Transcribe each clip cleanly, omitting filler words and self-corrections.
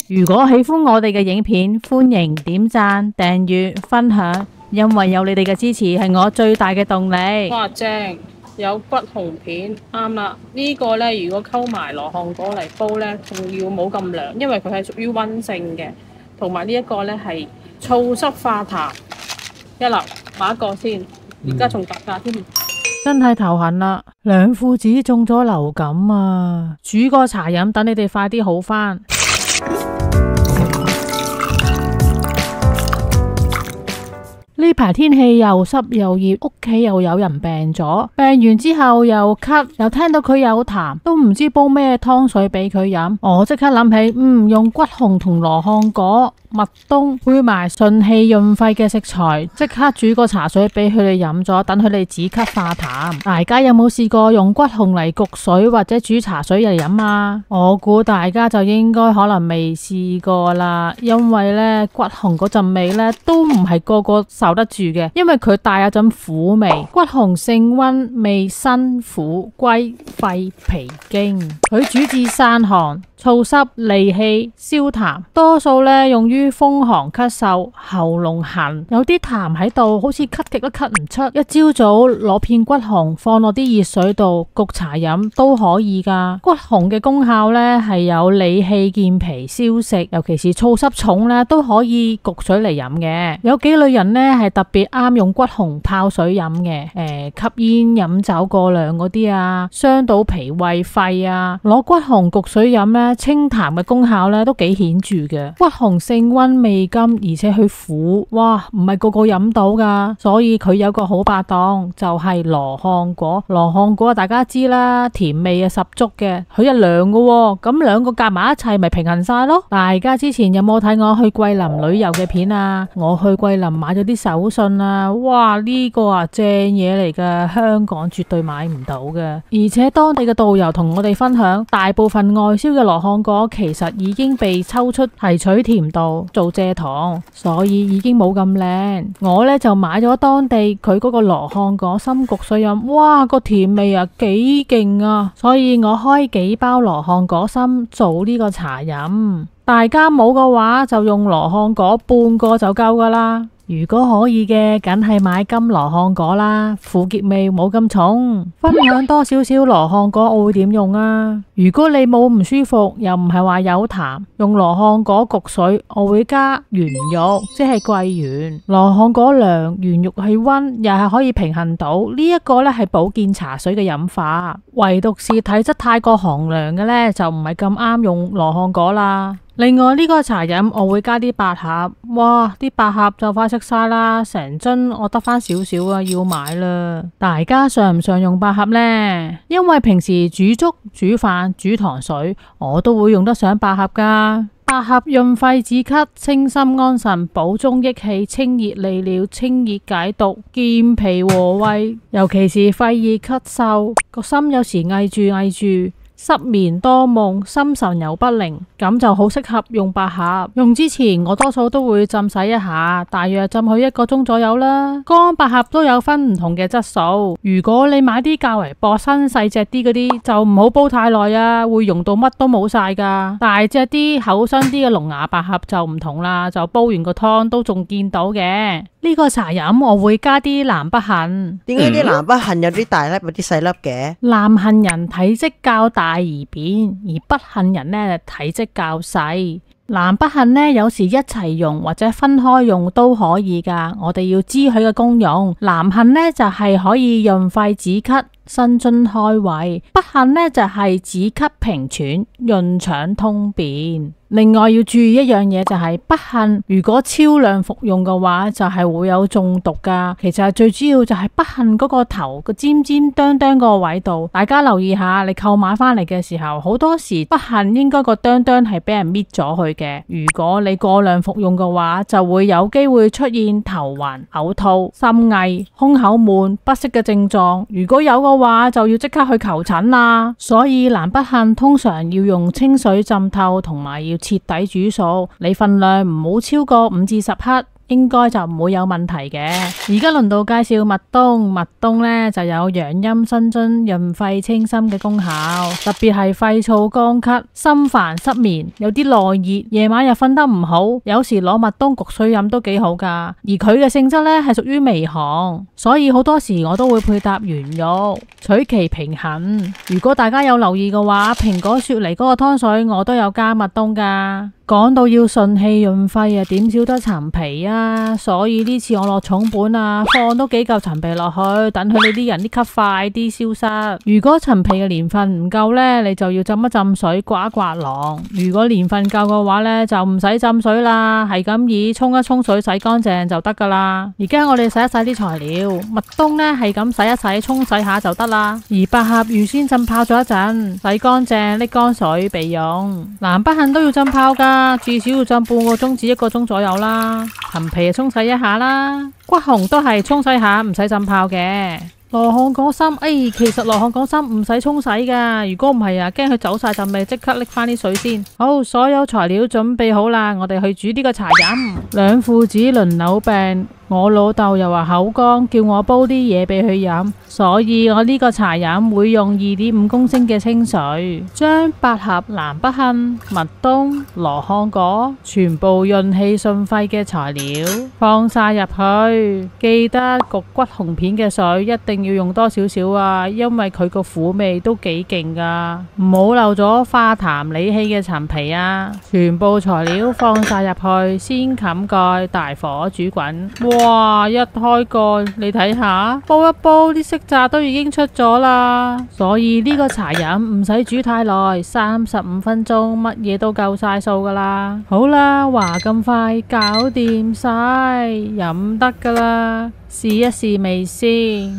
如果喜歡我哋嘅影片，歡迎點讚、訂閱、分享，因為有你哋嘅支持係我最大嘅動力。哇，正！有骨紅片，啱啦。呢個呢，如果溝埋羅漢果嚟煲呢，仲要冇咁涼，因為佢係屬於溫性嘅。同埋呢一個呢，係醋汁化痰一粒，買一個先。而家仲特價添。真係頭痕啦，兩父子中咗流感啊！煮個茶飲，等你哋快啲好返。呢排天氣又濕又熱，屋企又有人病咗，病完之後又咳，又聽到佢有痰，都唔知煲咩湯水俾佢飲。我即刻諗起，用骨紅同羅漢果、麥冬配埋順氣潤肺嘅食材，即刻煮個茶水俾佢哋飲咗，等佢哋止咳化痰。大家有冇試過用骨紅嚟焗水或者煮茶水嚟飲啊？我估大家就應該可能未試過啦，因為呢骨紅嗰陣味呢都唔係個個受得住嘅，因為佢帶有陣苦味。骨紅性溫，味辛苦，歸肺脾經，佢主治散寒、燥濕、利氣、消痰，多數呢用於風寒咳嗽、喉嚨痕，有啲痰喺度，好似咳極都咳唔出。一朝早攞片骨紅放落啲熱水度焗茶飲都可以噶。骨紅嘅功效呢係有理氣健脾消食，尤其是燥濕重呢都可以焗水嚟飲嘅。有幾類人呢係特別啱用骨紅泡水飲嘅，吸煙飲酒過量嗰啲啊，傷到脾胃肺啊，攞骨紅焗水飲呢，清痰嘅功效呢都幾顯著嘅。骨紅性溫味甘，而且佢苦，哇，唔係個個飲到噶，所以佢有個好拍檔就係羅漢果。羅漢果大家知啦，甜味啊十足嘅，佢係涼嘅，咁兩個夾埋一齊咪平衡晒咯。大家之前有冇睇我去桂林旅遊嘅片啊？我去桂林買咗啲手信啊，哇，呢個啊正嘢嚟噶，香港絕對買唔到嘅。而且當地嘅導遊同我哋分享，大部分外銷嘅羅漢果其實已經被抽出提取甜度做蔗糖，所以已經冇咁靚。我呢就買咗當地佢嗰個羅漢果心焗水飲，哇，個甜味啊幾勁啊！所以我開幾包羅漢果心做呢個茶飲。大家冇嘅話就用羅漢果半個就夠噶啦。如果可以嘅，梗係買金羅漢果啦，苦澀味冇咁重。分享多少少羅漢果我會點用啊？如果你冇唔舒服，又唔係話有痰，用羅漢果焗水，我會加圓肉，即係桂圓。羅漢果涼，圓肉係溫，又係可以平衡到。呢一個呢係保健茶水嘅飲法，唯獨是體質太過寒涼嘅呢，就唔係咁啱用羅漢果啦。另外呢個茶飲我會加啲百合，哇，啲百合就快食晒啦，成樽我得返少少啊，要買啦。大家常唔常用百合呢？因為平時煮粥、煮飯、煮糖水，我都會用得上百合噶。百合潤肺止咳、清心安神、補中益氣、清熱利尿、清熱解毒、健脾和胃，尤其是肺熱咳嗽，個心有時翳住。失眠多夢、心神又不寧，咁就好適合用百合。用之前我多數都會浸洗一下，大約浸佢1個鐘左右啦。乾百合都有分唔同嘅質素，如果你買啲較為薄身細隻啲嗰啲，就唔好煲太耐啊，會溶到乜都冇晒噶。大隻啲、厚身啲嘅龍牙百合就唔同啦，就煲完個湯都仲見到嘅。呢個茶飲我會加啲南北杏。點解啲南北杏有啲大粒有啲細粒嘅？南杏人體積較大而扁，而北杏人呢體積較細。南北杏呢有時一齊用或者分開用都可以噶，我哋要知佢嘅功用。南杏呢就係可以潤肺止咳、生津開胃，北杏呢就係止咳平喘、潤腸通便。另外要注意一樣嘢，就係北杏如果超量服用嘅話，就係會有中毒噶。其實最主要就係北杏嗰個頭個尖尖啄啄個位度，大家留意下，你購買翻嚟嘅時候，好多時北杏應該個啄啄係俾人搣咗去嘅。如果你過量服用嘅話，就會有機會出現頭暈、嘔吐、心翳、胸口悶、不適嘅症狀。如果有嘅話，就要即刻去求診啦。所以南北杏通常要用清水浸透，同埋要徹底煮熟，你份量唔好超過5至10克。應該就唔會有問題嘅。而家輪到介紹蜜冬，蜜冬呢就有養陰生津、潤肺清心嘅功效，特別係肺燥乾咳、心煩失眠、有啲內熱、夜晚又瞓得唔好，有時攞蜜冬焗水飲都幾好噶。而佢嘅性質呢係屬於微寒，所以好多時我都會配搭圓肉，取其平衡。如果大家有留意嘅話，蘋果雪梨嗰個湯水我都有加蜜冬噶。講到要順氣潤肺啊，點少得陳皮啊？所以呢次我落重本啊，放多幾嚿陳皮落去，等佢哋啲人啲咳快啲消失。如果陳皮嘅年份唔夠呢，你就要浸一浸水，刮一刮囊。如果年份夠嘅話呢，就唔使浸水啦，係咁以沖一沖水洗乾淨就得噶啦。而家我哋洗一洗啲材料，蜜冬呢係咁洗一洗，沖洗下就得啦。而百合預先浸泡咗一陣，洗乾淨，瀝乾水備用。南北杏都要浸泡噶。至少要浸半個鐘至1個鐘左右啦。陳皮沖洗一下啦，骨紅都係沖洗下，唔使浸泡嘅。羅漢果心，其實羅漢果心唔使沖洗噶，如果唔係啊，驚佢走晒陣味，即刻拎翻啲水先。好，所有材料準備好啦，我哋去煮呢個茶飲。兩父子輪流病。我老豆又話口乾，叫我煲啲嘢俾佢飲，所以我呢個茶飲會用2.5公升嘅清水，將百合、南北杏、蜜冬、羅漢果全部潤氣順肺嘅材料放晒入去，記得焗骨紅片嘅水一定要用多少少啊，因為佢個苦味都幾勁噶，唔好漏咗化痰理氣嘅陳皮啊！全部材料放晒入去，先冚蓋，大火煮滾。哇！一開蓋，你睇下，煲一煲啲色澤都已經出咗啦。所以呢個茶飲唔使煮太耐，35分鐘乜嘢都夠晒數噶啦。好啦，話咁快搞掂晒，飲得噶啦。試一試味先，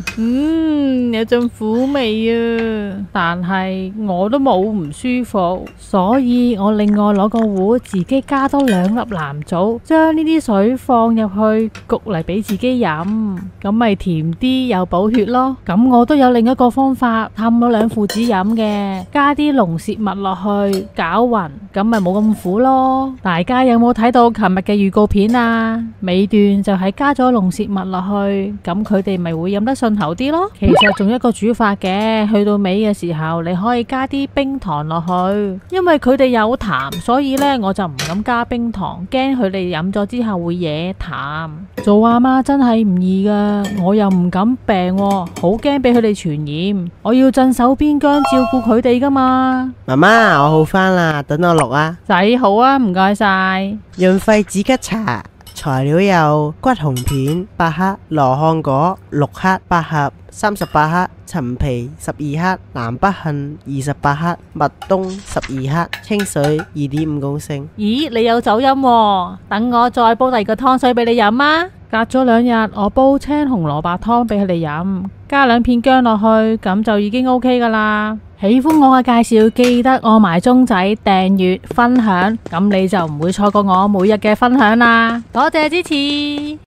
有陣苦味啊，但係我都冇唔舒服，所以我另外攞個壺自己加多2粒藍棗，將呢啲水放入去焗嚟俾自己飲，咁咪甜啲又補血咯。咁我都有另一個方法氹到兩父子飲嘅，加啲龍舌蜜落去攪勻，咁咪冇咁苦咯。大家有冇睇到琴日嘅預告片啊？尾段就係加咗龍舌蜜落去。咁佢哋咪會飲得順口啲咯。其實仲有一個煮法嘅，去到尾嘅時候你可以加啲冰糖落去，因為佢哋有痰，所以呢我就唔敢加冰糖，驚佢哋飲咗之後會惹痰。做阿媽真係唔易噶，我又唔敢病，好驚俾佢哋傳染，我要鎮守邊疆照顧佢哋噶嘛。媽媽，我好返啦，等我錄啊。仔好啊，唔該晒。潤肺止咳茶。材料有骨紅片8克、羅漢果6克、百合38克、陳皮12克、南北杏28克、蜜冬12克、清水2.5公升。咦，你有走音喎，等我再煲第二個湯水俾你飲啊！隔咗2日，我煲青紅蘿蔔湯俾佢哋飲，加2片薑落去，咁就已經 OK 噶啦。喜歡我嘅介紹，記得按埋鐘仔訂閱分享，咁你就唔會錯過我每日嘅分享啦。多謝支持。